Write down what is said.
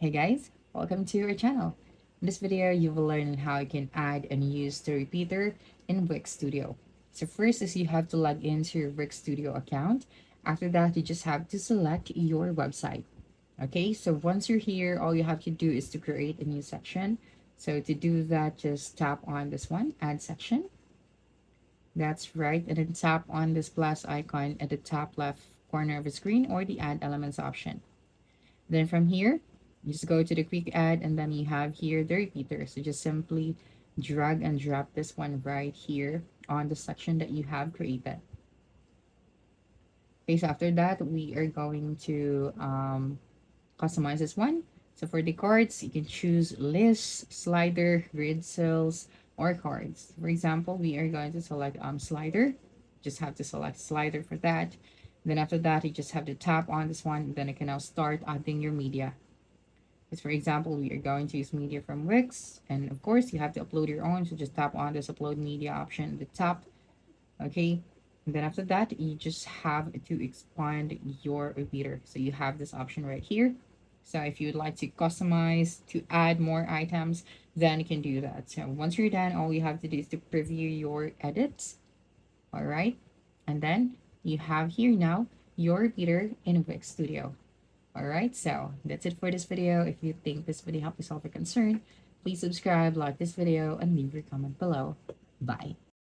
Hey guys, welcome to our channel. In this video, you will learn on how you can add and use the repeater in Wix Studio. So first is you have to log into your Wix Studio account. After that, you just have to select your website. Okay, so once you're here, all you have to do is to create a new section. So to do that, just tap on this one, add section. That's right, and then tap on this plus icon at the top left corner of the screen or the add elements option. Then from here, you just go to the quick add and then you have here the repeater. So just simply drag and drop this one right here on the section that you have created. Okay, so after that, we are going to customize this one. So for the cards, you can choose list, slider, grid cells, or cards. For example, we are going to select slider. Just have to select slider for that. Then after that, you just have to tap on this one. Then you can now start adding your media. Because for example, we are going to use media from Wix. And of course, you have to upload your own. So just tap on this upload media option at the top. Okay. And then after that, you just have to expand your repeater. So you have this option right here. So if you'd like to customize to add more items, then you can do that. So once you're done, all you have to do is to preview your edits. All right. And then you have here now your repeater in Wix Studio. All right. So that's it for this video. If you think this video helped you solve your concern, please subscribe, like this video, and leave your comment below. Bye.